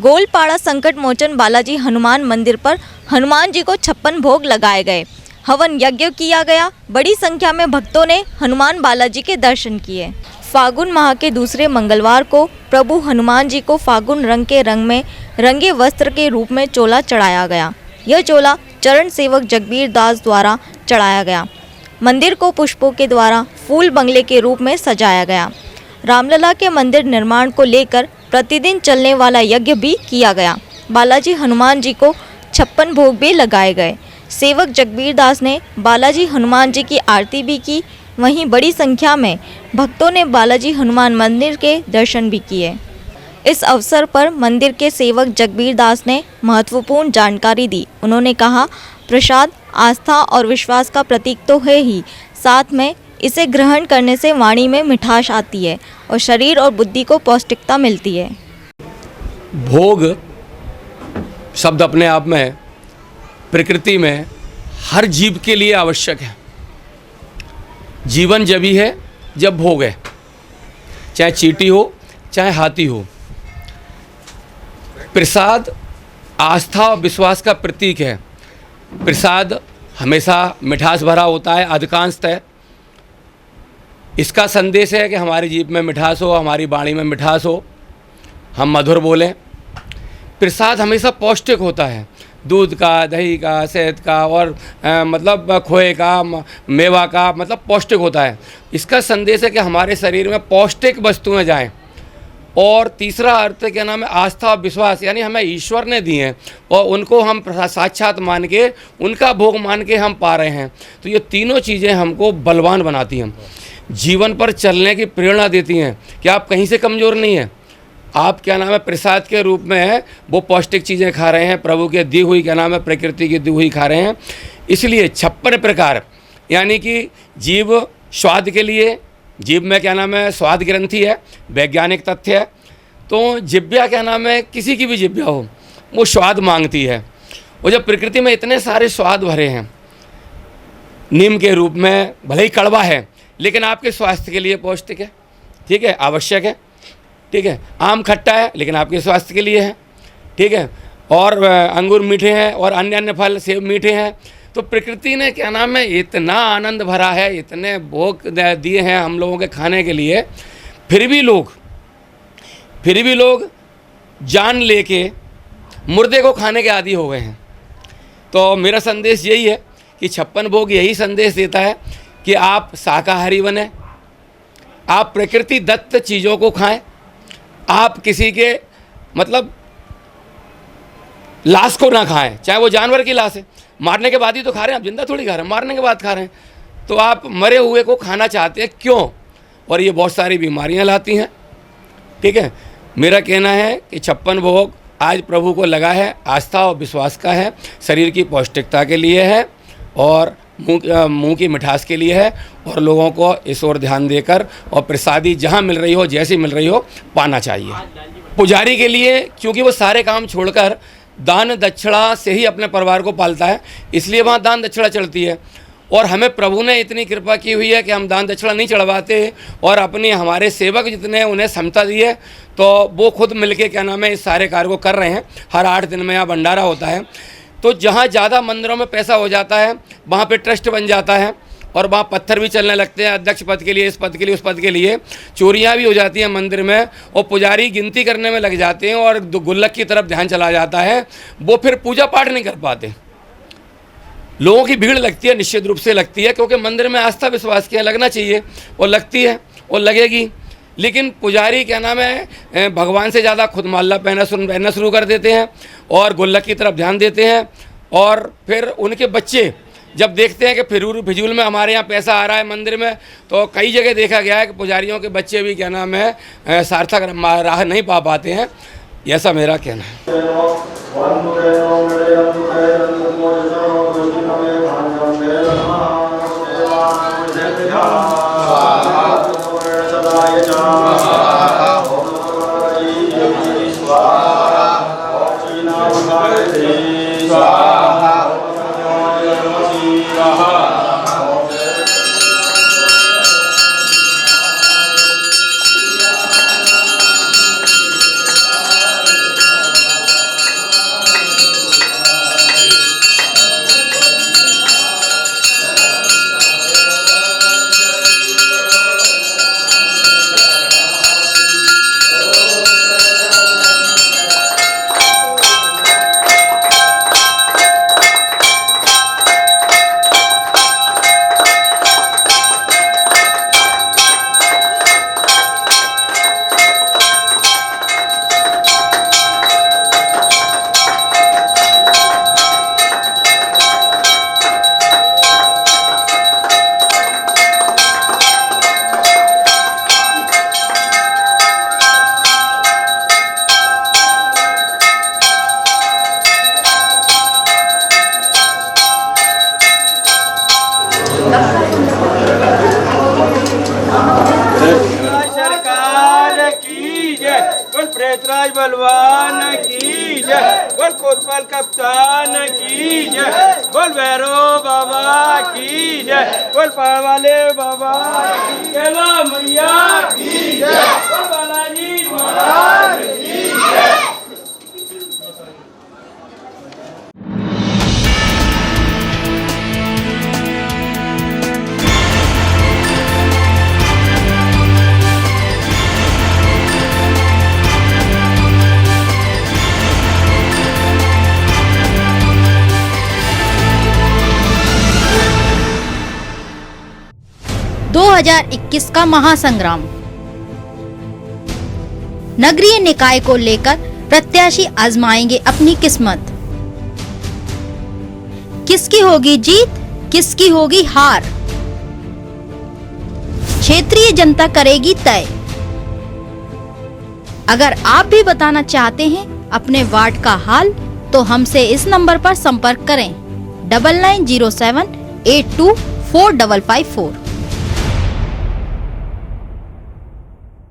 गोलपाड़ा संकट मोचन बालाजी हनुमान मंदिर पर हनुमान जी को 56 भोग लगाए गए। हवन यज्ञ किया गया। बड़ी संख्या में भक्तों ने हनुमान बालाजी के दर्शन किए। फागुन माह के दूसरे मंगलवार को प्रभु हनुमान जी को फागुन रंग के रंग में रंगे वस्त्र के रूप में चोला चढ़ाया गया। यह चोला चरण सेवक जगबीर दास द्वारा चढ़ाया गया। मंदिर को पुष्पों के द्वारा फूल बंगले के रूप में सजाया गया। रामलला के मंदिर निर्माण को लेकर प्रतिदिन चलने वाला यज्ञ भी किया गया। बालाजी हनुमान जी को 56 भोग भी लगाए गए। सेवक जगबीर दास ने बालाजी हनुमान जी की आरती भी की। वहीं बड़ी संख्या में भक्तों ने बालाजी हनुमान मंदिर के दर्शन भी किए। इस अवसर पर मंदिर के सेवक जगबीर दास ने महत्वपूर्ण जानकारी दी। उन्होंने कहा, प्रसाद आस्था और विश्वास का प्रतीक तो है ही, साथ में इसे ग्रहण करने से वाणी में मिठास आती है और शरीर और बुद्धि को पौष्टिकता मिलती है। भोग शब्द अपने आप में प्रकृति में हर जीव के लिए आवश्यक है। जीवन जब ही है जब भोग है, चाहे चींटी हो चाहे हाथी हो। प्रसाद आस्था और विश्वास का प्रतीक है। प्रसाद हमेशा मिठास भरा होता है अधिकांशतः। इसका संदेश है कि हमारी जीभ में मिठास हो, हमारी वाणी में मिठास हो, हम मधुर बोलें। प्रसाद हमेशा पौष्टिक होता है। दूध का, दही का, शहद का और मतलब खोए का, मेवा का, मतलब पौष्टिक होता है। इसका संदेश है कि हमारे शरीर में पौष्टिक वस्तुएं जाएं। और तीसरा अर्थ क्या नाम है, आस्था और विश्वास, यानी हमें ईश्वर ने दिए हैं और उनको हम साक्षात मान के, उनका भोग मान के हम पा रहे हैं। तो ये तीनों चीज़ें हमको बलवान बनाती हैं, जीवन पर चलने की प्रेरणा देती हैं कि आप कहीं से कमज़ोर नहीं हैं। आप क्या नाम है प्रसाद के रूप में है वो पौष्टिक चीज़ें खा रहे हैं, प्रभु के दी हुई क्या नाम है प्रकृति की दी हुई खा रहे हैं। इसलिए 56 प्रकार, यानी कि जीव स्वाद के लिए, जीव में क्या नाम है स्वाद ग्रंथि है, वैज्ञानिक तथ्य है। तो जिब्या क्या नाम है, किसी की भी जिब्या हो वो स्वाद मांगती है। और जब प्रकृति में इतने सारे स्वाद भरे हैं, नीम के रूप में भले ही कड़वा है लेकिन आपके स्वास्थ्य के लिए पौष्टिक है, ठीक है, आवश्यक है, ठीक है। आम खट्टा है लेकिन आपके स्वास्थ्य के लिए है, ठीक है। और अंगूर मीठे हैं और अन्य अन्य फल सेब मीठे हैं। तो प्रकृति ने क्या नाम है इतना आनंद भरा है, इतने भोग दिए हैं हम लोगों के खाने के लिए, फिर भी लोग जान लेके मुर्दे को खाने के आदी हो गए हैं। तो मेरा संदेश यही है कि 56 भोग यही संदेश देता है कि आप शाकाहारी बने, आप प्रकृति दत्त चीज़ों को खाएं, आप किसी के मतलब लाश को ना खाएं, चाहे वो जानवर की लाश है। मारने के बाद ही तो खा रहे हैं, आप जिंदा थोड़ी खा रहे हैं, मारने के बाद खा रहे हैं। तो आप मरे हुए को खाना चाहते हैं, क्यों? और ये बहुत सारी बीमारियां लाती हैं, ठीक है। मेरा कहना है कि 56 भोग आज प्रभु को लगा है, आस्था और विश्वास का है, शरीर की पौष्टिकता के लिए है और मुंह की मिठास के लिए है। और लोगों को इस ओर ध्यान देकर और प्रसादी जहाँ मिल रही हो, जैसी मिल रही हो, पाना चाहिए। पुजारी के लिए, क्योंकि वो सारे काम छोड़कर दान दक्षिणा से ही अपने परिवार को पालता है, इसलिए वहाँ दान दक्षिणा चढ़ती है। और हमें प्रभु ने इतनी कृपा की हुई है कि हम दान दक्षिणा नहीं चढ़वाते और अपने हमारे सेवक जितने हैं उन्हें क्षमता दी है, तो वो खुद मिलके क्या नाम है इस सारे कार्य को कर रहे हैं। हर 8 दिन में यहाँ भंडारा होता है। तो जहाँ ज़्यादा मंदिरों में पैसा हो जाता है वहाँ पे ट्रस्ट बन जाता है और वहाँ पत्थर भी चलने लगते हैं, अध्यक्ष पद के लिए, इस पद के लिए, उस पद के लिए। चोरियाँ भी हो जाती हैं मंदिर में और पुजारी गिनती करने में लग जाते हैं और गुल्लक की तरफ ध्यान चला जाता है, वो फिर पूजा पाठ नहीं कर पाते। लोगों की भीड़ लगती है, निश्चित रूप से लगती है, क्योंकि मंदिर में आस्था विश्वास की लगना चाहिए और लगती है और लगेगी। लेकिन पुजारी क्या नाम है भगवान से ज़्यादा खुद माला पहनना शुरू कर देते हैं और गुल्लक की तरफ ध्यान देते हैं। और फिर उनके बच्चे जब देखते हैं कि फिजूल में हमारे यहाँ पैसा आ रहा है मंदिर में, तो कई जगह देखा गया है कि पुजारियों के बच्चे भी क्या नाम है सार्थक राह नहीं पा पाते हैं। ऐसा मेरा कहना है। सरकार की जय, बोल प्रेतराज बलवान की जय, बोल कोतवाल कप्तान की जय, बोल भैरव बाबा की जय, बोल पहाड़ वाले बाबा की जय, मैया की जय, बोल बालाजी महाराज की जय। दो 2021 का महासंग्राम। नगरीय निकाय को लेकर प्रत्याशी आजमाएंगे अपनी किस्मत। किसकी होगी जीत, किसकी होगी हार, क्षेत्रीय जनता करेगी तय। अगर आप भी बताना चाहते हैं अपने वार्ड का हाल, तो हमसे इस नंबर पर संपर्क करें 9907824554।